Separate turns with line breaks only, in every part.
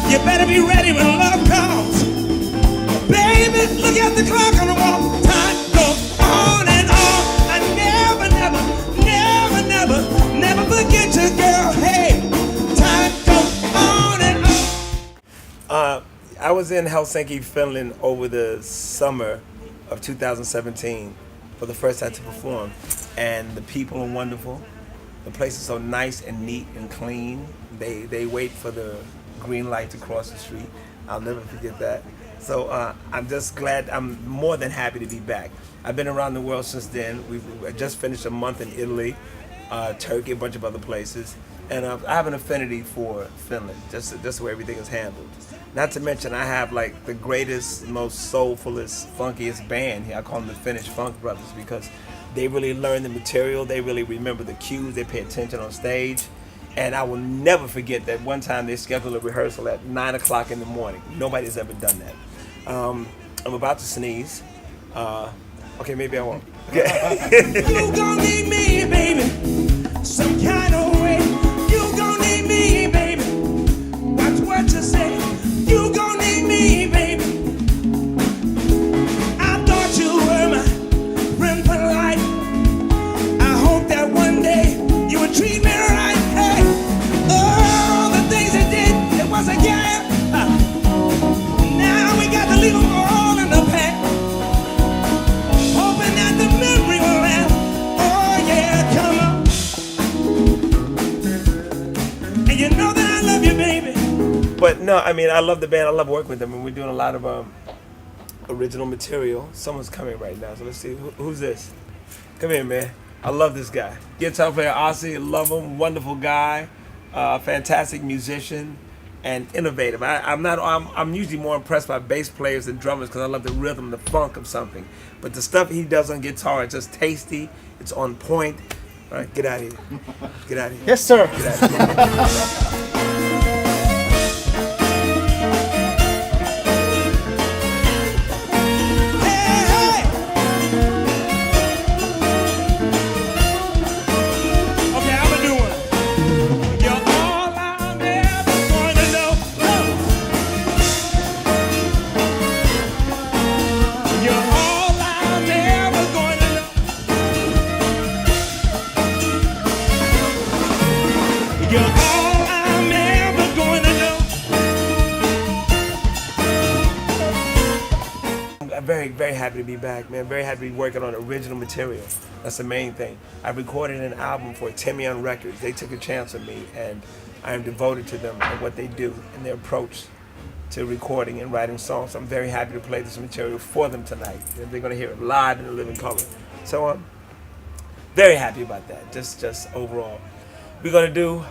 You better be ready when love comes. Baby, look at the clock on the wall. Time goes on and on. I never forget you, girl. Hey, time goes on and on.
I was in Helsinki, Finland over the summer of 2017 for the first time to perform. And the people are wonderful. The place is so nice and neat and clean. They wait for the green light to cross the street. I'll never forget that. So I'm just glad, I'm more than happy to be back. I've been around the world since then. We've just finished a month in Italy, Turkey, a bunch of other places. And I have an affinity for Finland, just the way everything is handled. Not to mention I have like the greatest, most soulfulest, funkiest band here. I call them the Finnish Funk Brothers because they really learn the material, they really remember the cues, they pay attention on stage. And I will never forget that one time they scheduled a rehearsal at 9 o'clock in the morning. Nobody's ever done that. I'm about to sneeze. Okay, maybe I won't.
You gon' need me, baby, some kind of way. You gon' need me, baby. Watch what you say. You gon' need me, baby. I thought you were my friend for life. I hope that one day you would treat me right. Hey, all the things you did, it was a game. Now we got to leave them all in the past. Hoping that the memory will last. Oh yeah, come on. And you know that I love you, baby.
But no, I mean, I love the band. I love working with them. And we're doing a lot of original material. Someone's coming right now. So let's see. Who's this? Come here, man. I love this guy. Guitar player Aussie. Love him. Wonderful guy. Fantastic musician. And innovative. I'm usually more impressed by bass players than drummers because I love the rhythm, the funk of something. But the stuff he does on guitar is just tasty. It's on point. All right, get out of here. Get out of here.
Yes, sir.
Get out of here. Very happy to be back, man. Very happy to be working on original material. That's the main thing. I recorded an album for Timmion Records. They took a chance on me, and I am devoted to them and what they do and their approach to recording and writing songs. I'm very happy to play this material for them tonight. And they're going to hear it live in the living color. So I'm very happy about that, just overall. We're going to do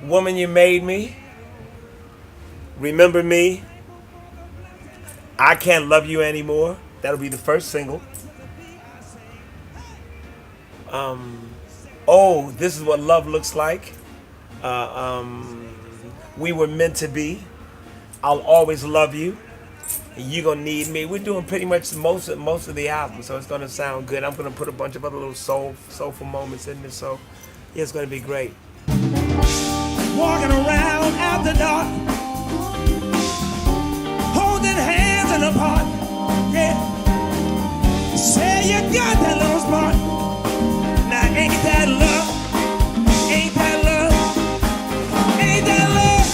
Woman You Made Me, Remember Me, I Can't Love You Anymore. That'll be the first single. Oh, This Is What Love Looks Like. We Were Meant to Be. I'll Always Love You. You Gonna Need Me. We're doing pretty much most of the album, so it's gonna sound good. I'm gonna put a bunch of other little soulful moments in there, so yeah, it's gonna be great.
Walking around after dark, holding hands in the park, yeah. Say you got that little spark. Now ain't that love? Ain't that love? Ain't that love?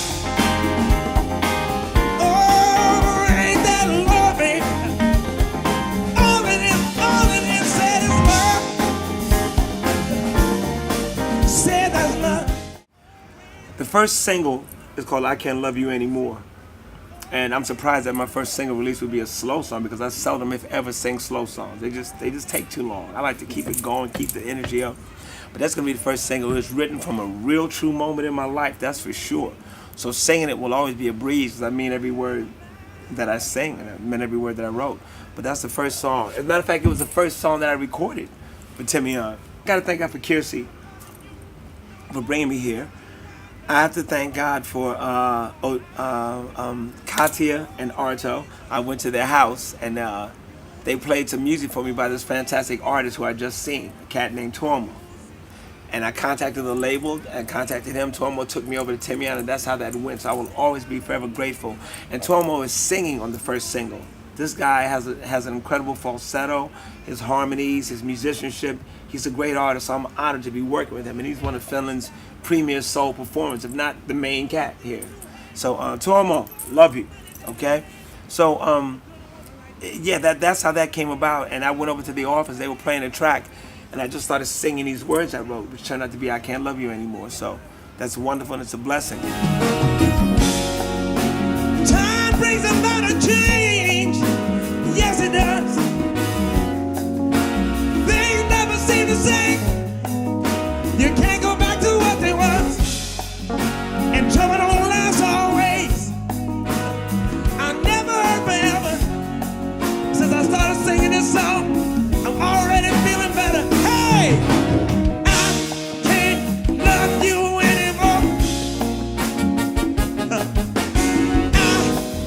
Oh, ain't that love, baby? All it is said is love. Said that's love.
The first single is called I Can't Love You Anymore. And I'm surprised that my first single release would be a slow song because I seldom, if ever, sing slow songs. They just take too long. I like to keep it going, keep the energy up. But that's gonna be the first single. It's written from a real, true moment in my life, that's for sure. So singing it will always be a breeze because I mean every word that I sing and I meant every word that I wrote. But that's the first song. As a matter of fact, it was the first song that I recorded for Timmion. Gotta thank God for Kirsi for bringing me here. I have to thank God for Katya and Arto. I went to their house and they played some music for me by this fantastic artist who I just seen, a cat named Tormo. And I contacted the label and contacted him. Tuomo took me over to Timmion, and that's how that went. So I will always be forever grateful. And Tuomo is singing on the first single. This guy has an incredible falsetto, his harmonies, his musicianship. He's a great artist, so I'm honored to be working with him. And he's one of Finland's premier soul performers, if not the main cat here. So Tuomo, love you, okay? So yeah, that's how that came about. And I went over to the office, they were playing a track, and I just started singing these words I wrote, which turned out to be I Can't Love You Anymore. So that's wonderful, and it's a blessing.
Time brings about a change. Yes, it does. Things never seem the same. You can't go back to what they was. And trouble don't last always. I never heard forever. Since I started singing this song, I'm already feeling better. Hey! I can't love you anymore. I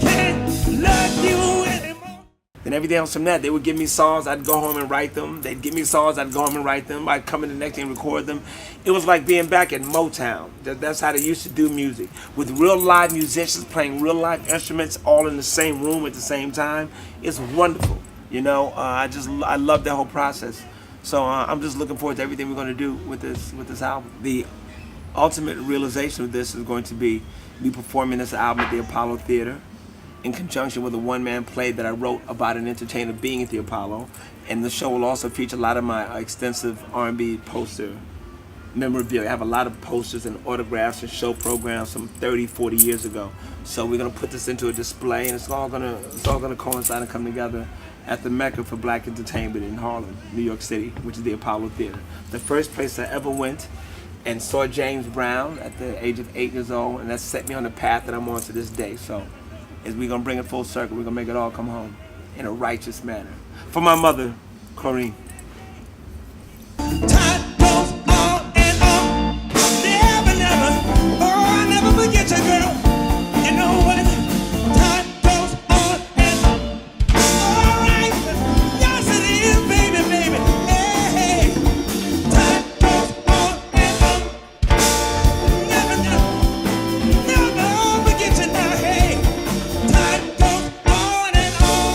can't love you anymore.
Then every day else from that, they would give me songs, I'd go home and write them. They'd give me songs, I'd go home and write them. I'd come in the next day and record them. It was like being back at Motown. That's how they used to do music. With real live musicians playing real live instruments all in the same room at the same time. It's wonderful. You know, I love that whole process. So I'm just looking forward to everything we're going to do with this album. The ultimate realization of this is going to be me performing this album at the Apollo Theater in conjunction with a one-man play that I wrote about an entertainer being at the Apollo. And the show will also feature a lot of my extensive R&B poster memorabilia. I have a lot of posters and autographs and show programs from 30, 40 years ago. So we're going to put this into a display, and it's all going to coincide and come together at the Mecca for Black Entertainment in Harlem, New York City, which is the Apollo Theater. The first place I ever went and saw James Brown at the age of 8 years old, and that set me on the path that I'm on to this day. So as we're gonna bring it full circle, we're gonna make it all come home in a righteous manner. For my mother, Corrine.
Time goes on and on. Never, never. Oh, I never forget you, girl. You know what? Time goes on and on. All right. Yes, it is, baby, baby. Hey, hey. Time goes on and on. Never, never. Never forget you now. Hey. Time goes on and on.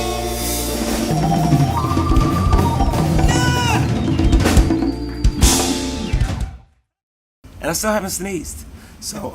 And I still haven't sneezed. So